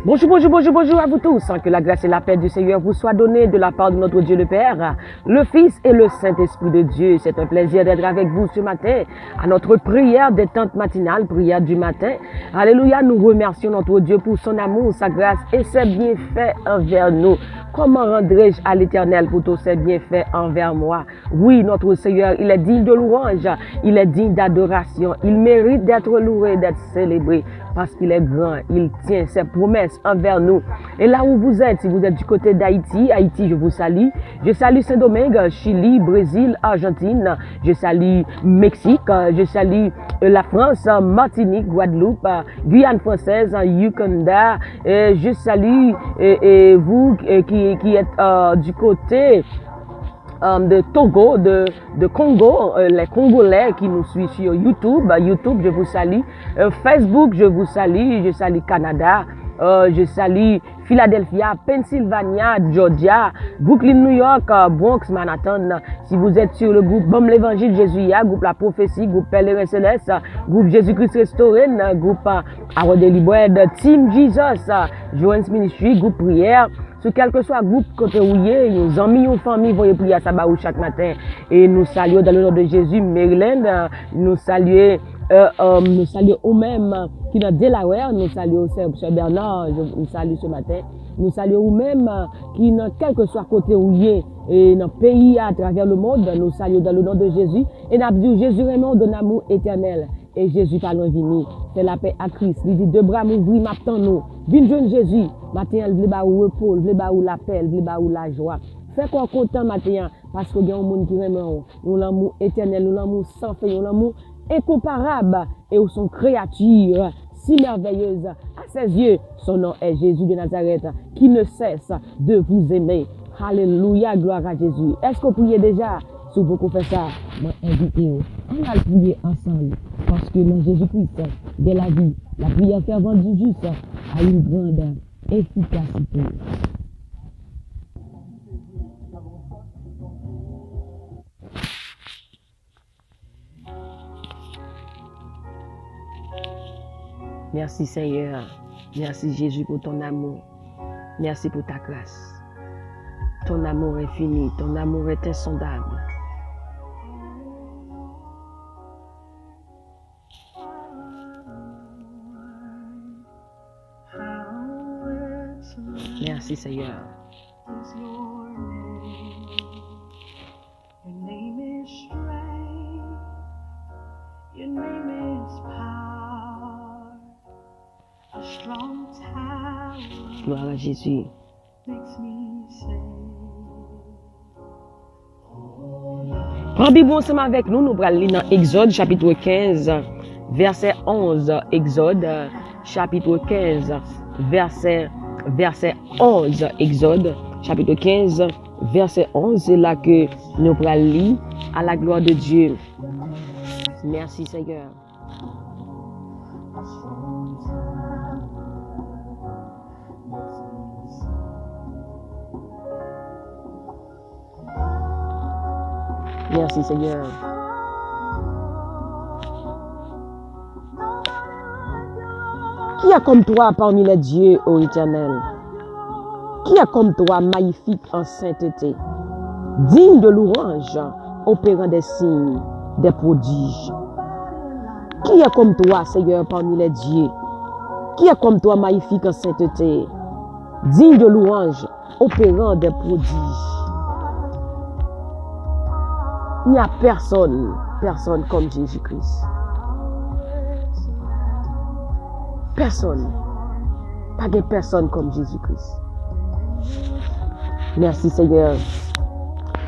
Bonjour à vous tous. Que la grâce et la paix du Seigneur vous soient données de la part de notre Dieu le Père, le Fils et le Saint-Esprit de Dieu. C'est un plaisir d'être avec vous ce matin à notre prière détente matinale, prière du matin. Alléluia, nous remercions notre Dieu pour son amour, sa grâce et ses bienfaits envers nous. Comment rendrai-je à l'Éternel pour tous ses bienfaits envers moi? Oui, notre Seigneur, il est digne de louange, il est digne d'adoration, il mérite d'être loué, d'être célébré. Parce qu'il est grand, il tient ses promesses envers nous. Et là où vous êtes, si vous êtes du côté d'Haïti, je vous salue. Je salue Saint-Domingue, Chili, Brésil, Argentine. Je salue Mexique, je salue la France, Martinique, Guadeloupe, Guyane française, Uganda. Et je salue vous qui êtes du côté de Togo, de Congo, les Congolais qui nous suivent sur YouTube. YouTube, je vous salue. Facebook, je vous salue. Je salue Canada. Je salue Philadelphia, Pennsylvania, Georgia, Brooklyn, New York, Bronx, Manhattan. Si vous êtes sur le groupe Bam l'Évangile Jésus, groupe La Prophétie, groupe Pèlerin Céleste, groupe Jésus-Christ Restauré, groupe Our Daily Bread, Team Jesus, Joanne's Ministry, groupe Prière. Sur quel que soit le groupe côté où nos amis, nos familles vont prier à Sabaou chaque matin. Et nous saluons dans le nom de Jésus, Maryland, nous saluons eux-mêmes qui dans Delaware, nous saluons Sœur Bernard, je vous salue ce matin. Nous saluons eux-mêmes qui dans quel que soit côté où et dans le pays à travers le monde, nous saluons dans le nom de Jésus. Et nous disons Jésus Raymond donne amour éternel. Et Jésus pas loin vini, fait la paix à Christ. Il dit deux bras m'ouvrir, m'attend nous. Viens jeune Jésus, matin elle veut ba ou repos, elle veut ba ou la paix, elle veut ba ou la joie. Fais quoi content matin parce que y a un monde qui aime nous l'amour éternel, nous l'amour sans fin, nous l'amour incomparable et son créature si merveilleuse à ses yeux. Son nom est Jésus de Nazareth qui ne cesse de vous aimer. Alléluia, gloire à Jésus. Est-ce que vous priez déjà? Si vous pouvez faire ça, invitez-vous. On va prier ensemble. Parce que dans Jésus-Christ, de la vie, la prière fervente du juste a une grande efficacité. Merci Seigneur. Merci Jésus pour ton amour. Merci pour ta grâce. Ton amour infini, ton amour est insondable. Merci Seigneur. Gloire à Jésus. Prends Bible ensemble avec nous, nous allons lire dans Exode chapitre 15, verset 11. Exode chapitre 15, verset 11. Exode chapitre 15, verset 11. C'est là que nous allons lire à la gloire de Dieu. Merci Seigneur. Merci Seigneur. Qui est comme toi parmi les dieux, ô Éternel? Qui est comme toi, magnifique en sainteté, digne de louange, opérant des signes, des prodiges? Qui est comme toi, Seigneur, parmi les dieux? Qui est comme toi, magnifique en sainteté, digne de louange, opérant des prodiges? Il n'y a personne comme Jésus-Christ. Personne. Pas de personne comme Jésus-Christ. Merci Seigneur.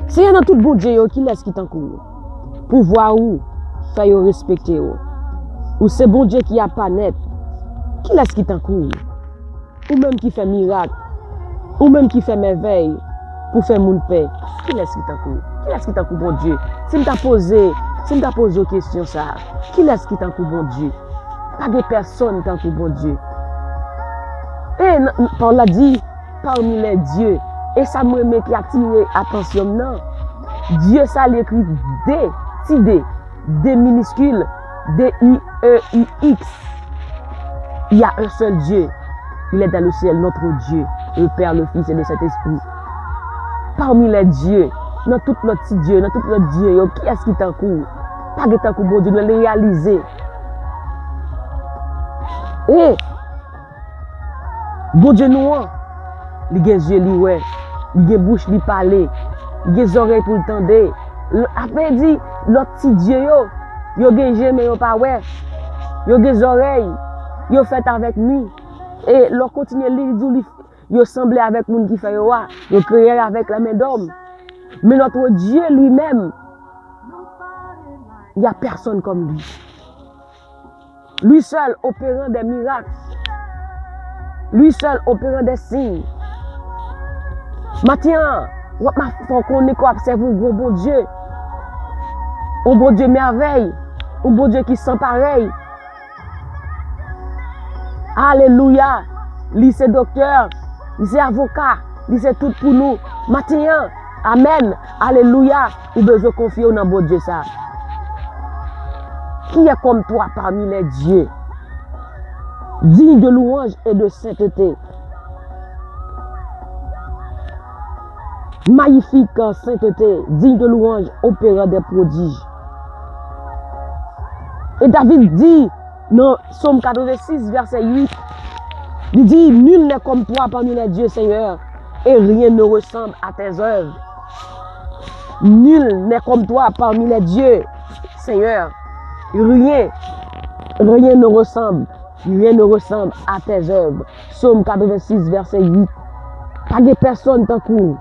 Seigneur, dans tout bon Dieu, qui laisse qui t'encourt? Pour voir où, faire respecter où. Ou c'est bon Dieu qui a pas net. Qui laisse qui t'encourt? Ou même qui fait miracle. Ou même qui fait merveille. Pour faire mon paix. Qui laisse qui t'encourt? Qui est-ce qui t'encourt, bon Dieu? Si je t'ai posé une question, ça, qui est-ce qui t'encourt, bon Dieu? Pas de personne t'encourt, bon Dieu. Et Paul a dit, parmi les dieux, et ça me qui a attiré l'attention, non. Dieu, ça l'écrit D minuscule, D-I-E-U-X. Il y a un seul Dieu. Il est dans le ciel, notre Dieu, le Père, le Fils et le Saint-Esprit. Parmi les dieux, dans tout notre petit Dieu, dans tout notre Dieu, qui est-ce qui t'en court? Pas que t'en court, bon Dieu, nous le réaliser. Et, bon Dieu, nous, il a des yeux, il a des bouches, il parle, il a des oreilles pour l'entendre. Après, dit, l'autre petit Dieu, il a des yeux, mais il pas ouais. Il a des oreilles, il a fait avec nous. Et l'on continue à lire, il semblé avec les gens qui fait roi, il créé avec la main d'homme. Mais notre Dieu lui-même, il n'y a personne comme lui. Lui seul opérant des miracles. Lui seul opérant des signes. Maintenant, il faut qu'on observe un bon Dieu. Un bon Dieu merveille. Un bon Dieu qui sent pareil. Alléluia. Lui c'est docteur. Lui c'est avocat. Lui c'est tout pour nous. Maintenant, amen. Alléluia. Ou besoin confier dans bon Dieu ça. Qui est comme toi parmi les dieux? Digne de louange et de sainteté. Magnifique en sainteté, digne de louange, opérant des prodiges. Et David dit, dans Psaume 86, verset 8, il dit, nul n'est comme toi parmi les dieux, Seigneur, et rien ne ressemble à tes œuvres. Nul n'est comme toi parmi les dieux, Seigneur. Rien ne ressemble à tes œuvres. Psaume 86, verset 8. Pas de personne tant que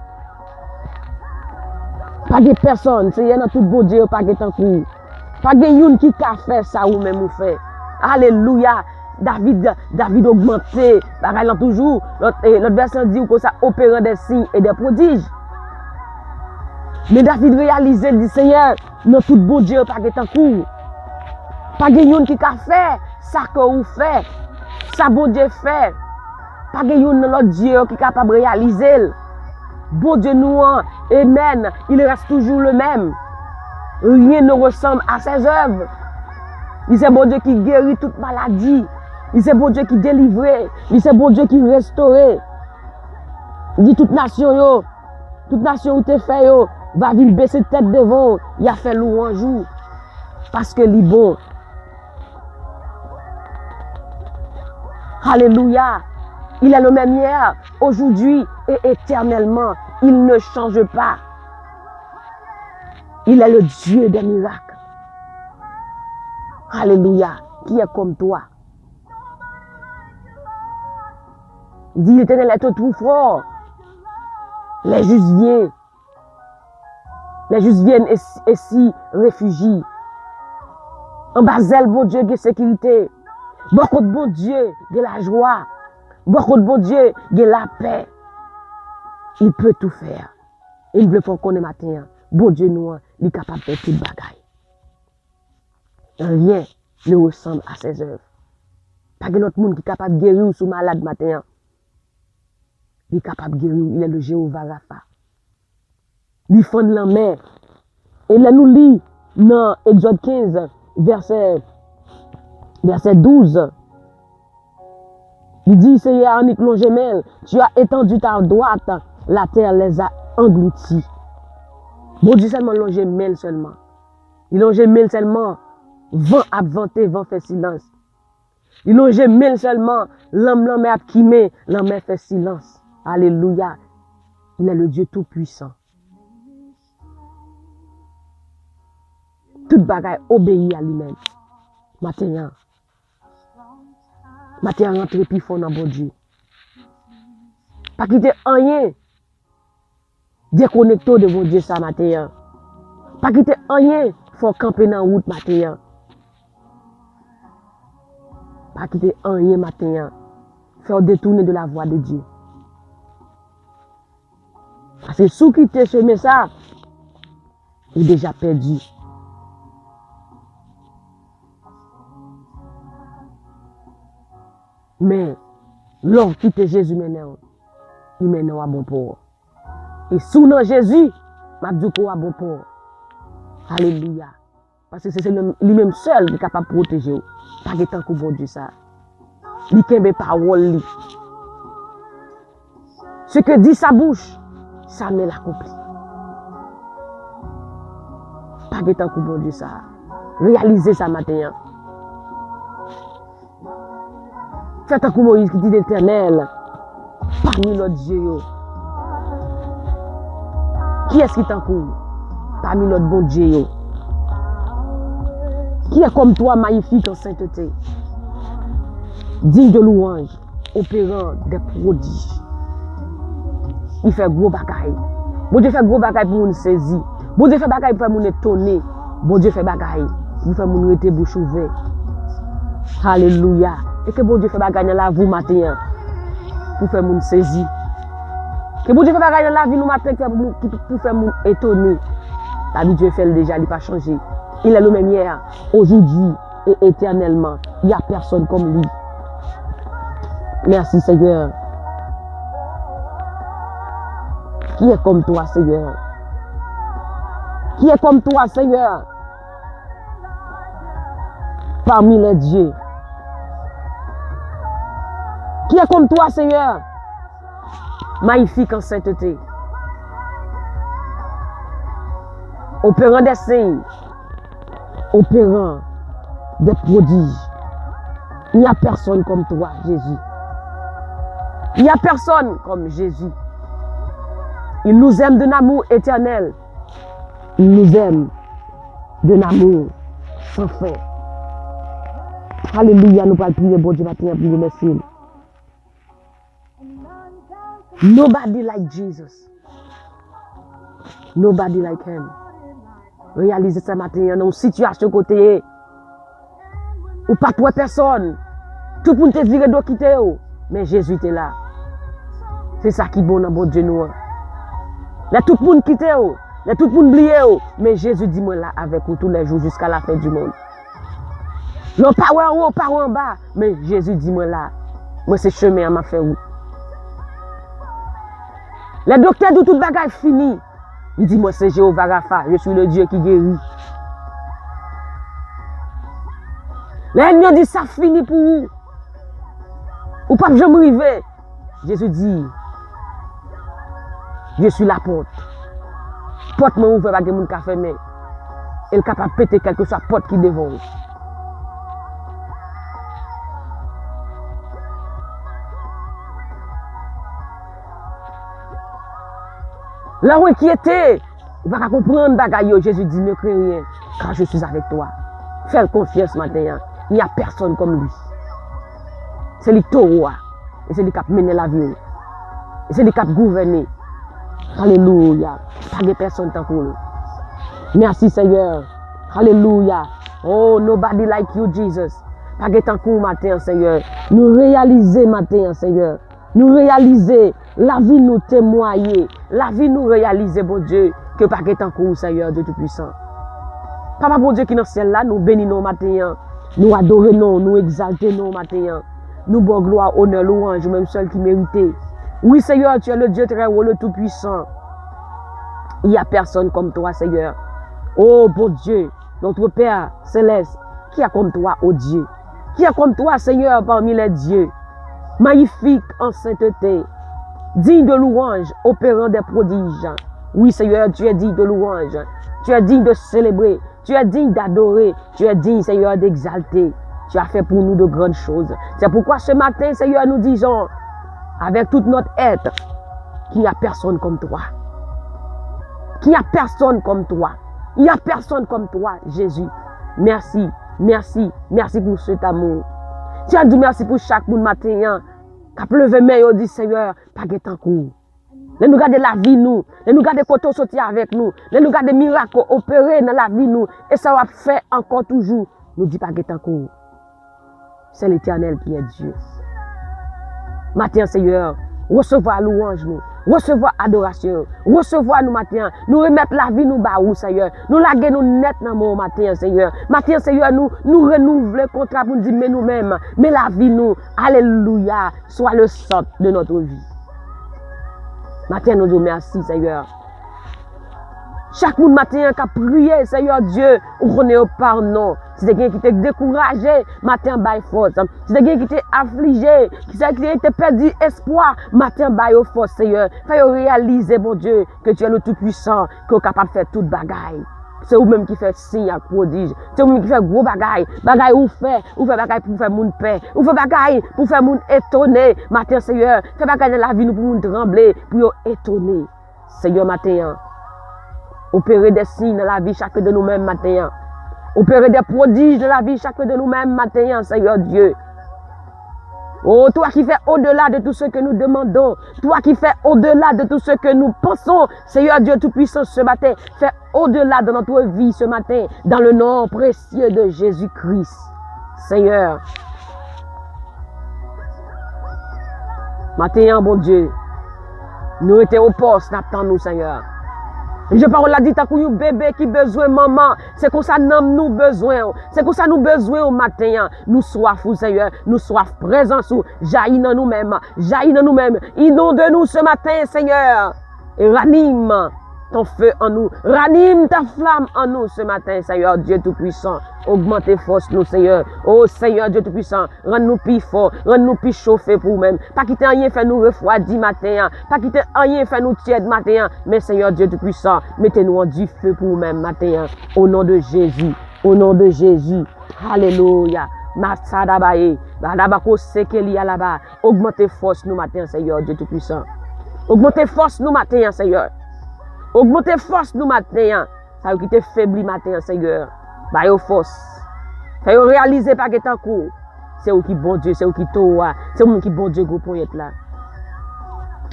pas de personne, c'est dans tout bon Dieu, pas de tant que pas de youn qui a fait ça ou même ou fait. Alléluia. David augmenté, pareil toujours. L'autre verset dit que ça opérant des signes et des prodiges. Mais David réalisait, dit Seigneur, dans tout bon Dieu, pas de tant que pas de yon qui a fait ça que vous fait, ça bon Dieu fait. Pas de yon dans l'autre Dieu qui est capable de réaliser. Bon Dieu nous, amen, il reste toujours le même. Rien ne ressemble à ses œuvres. Il c'est bon Dieu qui guérit toute maladie. Il c'est bon Dieu qui délivre. Il c'est bon Dieu qui restaure. Il dit toute nation où t'es fait va venir baisser tête devant. Il a fait louange parce que il est bon. Alléluia. Il est le même hier, aujourd'hui et éternellement. Il ne change pas. Il est le Dieu des miracles. Alléluia. Qui est comme toi? Il dit, l'Éternel est tout fort. Les justes viennent. Les justes viennent et s'y réfugient. En Basel, bon Dieu, de sécurité. Beaucoup de bon Dieu, de la joie. Beaucoup de bon Dieu, de la paix. Il peut tout faire. Il veut qu'on connaisse matin. Bon Dieu, nous, il est capable de faire toute bagaille. Rien ne ressemble à ses œuvres. Pas que l'autre monde qui est capable de guérir ou sous malade matin. Il est capable de guérir. Il est le Jéhovah Rapha. Il fond la mer. Et là, nous lit dans Exode 15, verset 12. Il dit, Seigneur, Annick Longemel, tu as étendu ta droite, la terre les a engloutis. Bon Dieu seulement Longemel seulement. Il Longemel seulement, vent a vanté, vent fait silence. Il Longemel seulement, l'homme a quimé, l'homme fait silence. Alléluia. Il est le Dieu tout-puissant. Toute bagaille obéit à lui-même. Maintenant, rentrer plus fort dans bon Dieu. Pas quitter rien. Déconnecter de bon Dieu ça matin. Pas quitter rien. Faut camper dans la route matin. Pas quitter rien matin. Faire détourner de la voie de Dieu. Parce que sous quitter ce message, il est déjà perdu. Mais, l'homme qui était Jésus maintenant, il mène à bon port. Et sous nom Jésus, m'a dit qu'on a bon port. Alléluia. Parce que c'est lui-même seul qui est capable de protéger. Pas de temps que bon Dieu ça. Il kembe parole li. Ce que dit sa bouche, sa main l'accomplit. Pas de temps pour bon Dieu ça. Réalisez ça matin. Faites un coup Moïse qui dit l'Éternel parmi l'autre Dieu. Qui est-ce qui t'en court parmi l'autre bon Dieu? Qui est comme toi, magnifique en sainteté, digne de louange, opérant des prodiges. Il fait gros bagaille. Bon Dieu fait gros bagaille pour nous saisir. Bon Dieu fait bagaille pour nous étonner. Bon Dieu fait bagaille pour faire nous rester bouche ouverte. Alléluia. Et que bon Dieu fait bagaille dans la vie matin pour faire nous saisir. Que bon Dieu fait bagaille dans la vie nous matin pour faire nous étonner. La vie Dieu fait le déjà, il n'a pas changé. Il est le même hier, aujourd'hui et éternellement. Il n'y a personne comme lui. Merci Seigneur. Qui est comme toi, Seigneur? Qui est comme toi, Seigneur? Parmi les dieux. Qui est comme toi, Seigneur? Magnifique en sainteté. Opérant des signes. Opérant des prodiges. Il n'y a personne comme toi, Jésus. Il n'y a personne comme Jésus. Il nous aime d'un amour éternel. Il nous aime d'un amour sans fin. Alléluia, nous allons prier, bon Dieu, maintenant, prier, merci. Nobody like Jesus. Nobody like him. Réalisez ce matin dans une situation côté. Ou pas toi personne. Tout le monde te viré de quitter. Mais Jésus était là. C'est ça qui est bon dans bon Dieu nous. Là tout le monde quitte. Là tout le monde oublié. Mais Jésus dit moi là avec vous tous les jours jusqu'à la fin du monde. Non pas en haut, pas en bas. Mais Jésus dit moi là. Moi c'est chemin à m'a fait où. Les docteurs disent tout le bagage fini. Il dit moi c'est Jéhovah Rapha. Je suis le Dieu qui guérit. L'ennemi dit ça fini pour vous. Ou pas jamais arriver. Jésus dit je suis la porte. Porte m'a ouvert pas de monde qui fermé. Elle est capable de péter quelque chose porte qui devant. Là où qui était, il va pas comprendre bagaille. Jésus dit ne crains rien car je suis avec toi. Fais confiance maintenant. Il n'y a personne comme lui. C'est lui taureau et c'est lui qui a mené la vie. Et c'est lui qui a gouverné. Alléluia. Pas de personne tant pour nous. Merci Seigneur. Alléluia. Oh, nobody like you, Jesus. Pas de temps pour matin, Seigneur. Nous réaliser matin, Seigneur. Nous réaliser la vie nous témoigner. La vie nous réaliser, bon Dieu, que pas de temps pour Seigneur, Dieu Tout-Puissant. Papa, bon Dieu qui est dans le ciel là, nous bénissons matin. Nous adorons, nous exaltons matin. Nous bon gloire, honneur, louange, même seul qui méritait. Oui, Seigneur, tu es le Dieu très haut, le Tout-Puissant. Il n'y a personne comme toi, Seigneur. Oh, bon Dieu, notre Père céleste, qui est comme toi, oh Dieu? Qui est comme toi, Seigneur, parmi les dieux? Magnifique en sainteté, digne de louange, opérant des prodiges. Oui, Seigneur, tu es digne de louange. Tu es digne de célébrer. Tu es digne d'adorer. Tu es digne, Seigneur, d'exalter. Tu as fait pour nous de grandes choses. C'est pourquoi ce matin, Seigneur, nous disons, avec toute notre être, qu'il n'y a personne comme toi. Qu'il n'y a personne comme toi. Il n'y a personne comme toi, Jésus. Merci, merci, merci pour cet amour. Tu as dit merci pour chaque monde matin. Qui a pleuvé, mais il dit, Seigneur, pas de temps court. Nous garder la vie, nous. Nous garder côté sortir avec nous. Nous garder miracles opérer dans la vie, nous. Et ça va faire encore toujours. Nous dit pas de temps court. C'est l'Éternel qui est Dieu. Matin, Seigneur, recevoir louange nous, recevoir adoration, recevoir nous matin, nous remettre la vie nous bas où, Seigneur, nous laguer nous net dans mon matin, Seigneur. Matin, Seigneur, nous renouveler le contrat pour nous dire, mais nous-mêmes, mais la vie nous, alléluia, soit le centre de notre vie. Matin, nous disons merci, Seigneur. Chaque monde matin qui a prié, Seigneur Dieu, on connaît par nom. Si c'est quelqu'un qui t'est découragé, matin, by force. Si c'est quelqu'un qui t'est affligé, qui t'est perdu espoir, matin, by force, Seigneur. Fais réaliser, mon Dieu, que tu es le Tout-Puissant, que tu es capable de faire toute bagaille. C'est vous-même qui fait signe et prodige. C'est vous-même qui fait gros bagaille. Bagaille ou fait bagaille pour faire moun paix. Ou fait bagaille pour faire moun étonner. Matin, Seigneur, fais bagaille dans la vie nous pour moun trembler, pour étonner. Seigneur, matin, opérer des signes dans la vie chacun de nous-mêmes, matin. Opérer des prodiges dans la vie chacun de nous-mêmes, matin, Seigneur Dieu. Oh, toi qui fais au-delà de tout ce que nous demandons, toi qui fais au-delà de tout ce que nous pensons, Seigneur Dieu Tout-Puissant, ce matin, fais au-delà de notre vie ce matin, dans le nom précieux de Jésus-Christ. Seigneur, matin, bon Dieu, nous étions au poste, n'attendons nous, Seigneur. Je parle là dit tant qu'on bébé qui besoin maman, c'est comme ça nous besoin, c'est comme ça nous besoin au matin, nous soif Seigneur, nous soif présence jaillit dans nous-mêmes, inonde nous ce matin Seigneur et ranime ton feu en nous, ranime ta flamme en nous ce matin Seigneur Dieu Tout-Puissant, augmente force nous Seigneur, oh Seigneur Dieu Tout-Puissant, rends-nous plus fort, rends-nous plus chauffés pour nous-mêmes, pas quitter rien faire nous refroidir matin, pas quitter rien faire nous tiède matin, mais Seigneur Dieu Tout-Puissant, mettez-nous en du feu pour nous-mêmes matin, au nom de Jésus, au nom de Jésus, alléluia. Masadabaye, badabako sekeli là-bas, augmentez force nous matin Seigneur Dieu Tout-Puissant, augmentez force nous matin Seigneur. Augmentez force nous matin. Ça qui te faibli matin, Seigneur. Bah yo force. Fais réaliser pas que tant coup. C'est où qui bon Dieu, c'est où qui toi, c'est où qui bon Dieu gros pour être là.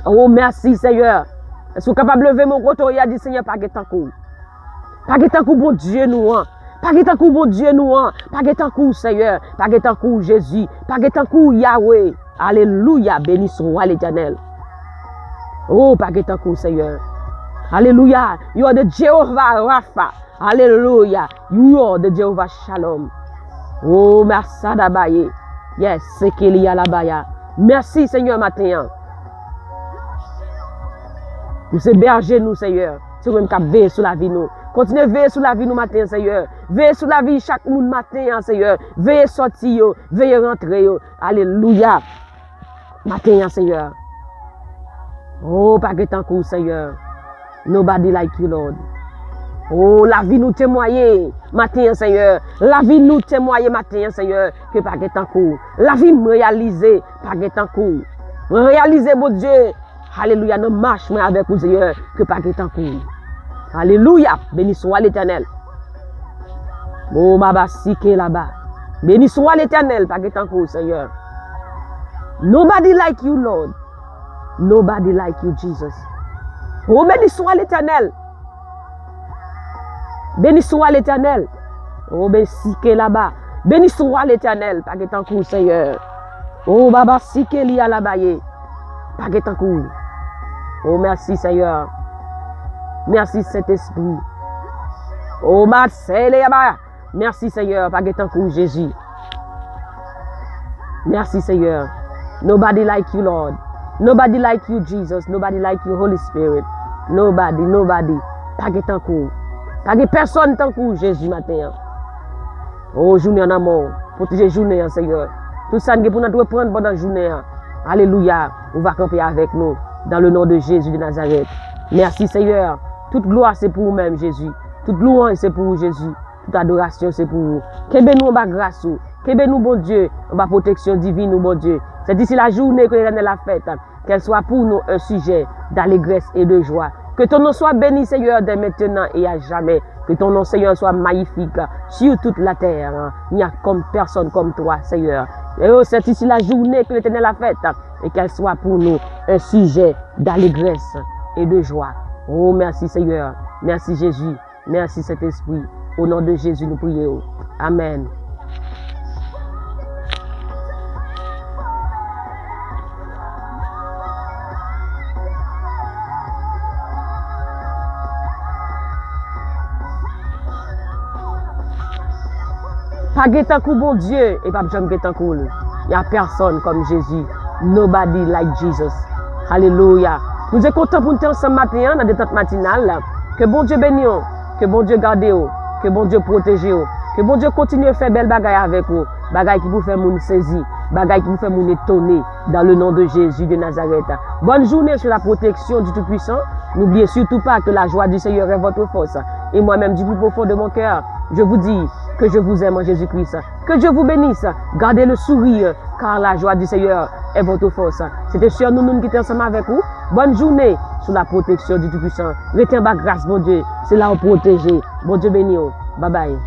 Oh merci Seigneur. Est-ce que capable de lever mon côté et dire Seigneur pas que tant coup. Pas que tant coup bon Dieu nous hein. Pas que tant coup bon Dieu nous hein. Pas que tant coup Seigneur, pas que tant coup Jésus, pas que tant coup Yahweh. Alléluia, béni soit l'Éternel. Oh pas que tant coup Seigneur. Hallelujah. You are the Jehovah Rapha. Hallelujah. You are the Jehovah Shalom. Oh, merci Dabaye. Yes, c'est qu'il y a là-bas. Merci Seigneur matin. Nous sommes bergers nous Seigneur. C'est même qu'à veiller sur la vie nous. Continuez à veiller sur la vie nous matin Seigneur. Veillez sur la vie chaque monde matin Seigneur. Veillez sortir, veillez rentrer. Alléluia. Matin Seigneur. Oh, pas que tant que Seigneur. Nobody like you, Lord. Oh, la vie nous témoigne matin, Seigneur. La vie nous témoigne matin, Seigneur, que pas que tant coup. La vie me réaliser, pas que tant coup. Réaliser, mon Dieu. Alléluia, nous marchons avec vous, Seigneur, que pas que tant coup. Alléluia, béni soit l'Éternel. Oh, Baba, si que là-bas. Béni soit l'Éternel, pas que tant coup, Seigneur. Nobody like you, Lord. Nobody like you, Jesus. Oh, béni soit l'Éternel. Béni soit l'Éternel. Oh, béni que là-bas. Béni soit l'Éternel. Pas que tant coup, Seigneur. Oh, Baba, si que li a là-bas. Pas que tant coup. Oh, merci, Seigneur. Merci, Saint-Esprit. Oh, Marseille, merci, Seigneur. Pas que tant coup, Jésus. Merci, Seigneur. Nobody like you, Lord. Nobody like you, Jesus. Nobody like you, Holy Spirit. Nobody. Pas que tant coup. Pas que personne tant coup, Jésus matin. Oh, journée en amour. Protéger journée, Seigneur. Tout ça, nous pouvons prendre pendant la journée. Alléluia. On va camper avec nous. Dans le nom de Jésus de Nazareth. Merci, Seigneur. Toute gloire, c'est pour vous-même, Jésus. Toute louange, c'est pour vous, Jésus. Toute adoration, c'est pour vous. Qu'est-ce nous, en grâce. Qu'est-ce nous, bon Dieu. En protection divine, bon Dieu. C'est d'ici la journée que l'Éternel a faite. Qu'elle soit pour nous un sujet d'allégresse et de joie. Que ton nom soit béni, Seigneur, dès maintenant et à jamais. Que ton nom, Seigneur, soit magnifique sur toute la terre. Il n'y a comme personne comme toi, Seigneur. Et c'est ici la journée que l'Éternel a faite. Et qu'elle soit pour nous un sujet d'allégresse et de joie. Oh, merci, Seigneur. Merci, Jésus. Merci, Saint-Esprit. Au nom de Jésus, nous prions. Amen. Pas guettant coup bon Dieu et pas jamais guettant coup. Il n'y a personne comme Jésus. Nobody like Jesus. Alléluia. Nous sommes contents pour nous ensemble matin dans la détente matinale. Que bon Dieu bénisse, que bon Dieu garde, que bon Dieu protège, que bon Dieu continue à faire belle bagaille avec vous. Bagaille qui vous fait moun saisi, bagaille qui vous fait moun étonner dans le nom de Jésus de Nazareth. Bonne journée sur la protection du Tout-Puissant. N'oubliez surtout pas que la joie du Seigneur est votre force. Et moi-même, du plus profond de mon cœur, je vous dis que je vous aime en Jésus-Christ. Que Dieu vous bénisse. Gardez le sourire, car la joie du Seigneur est votre force. C'était Sœur Nounoun qui était ensemble avec vous. Bonne journée sous la protection du Tout-Puissant. Retiens ma grâce, mon Dieu. C'est là où protéger. Bon Dieu béni. Bye bye.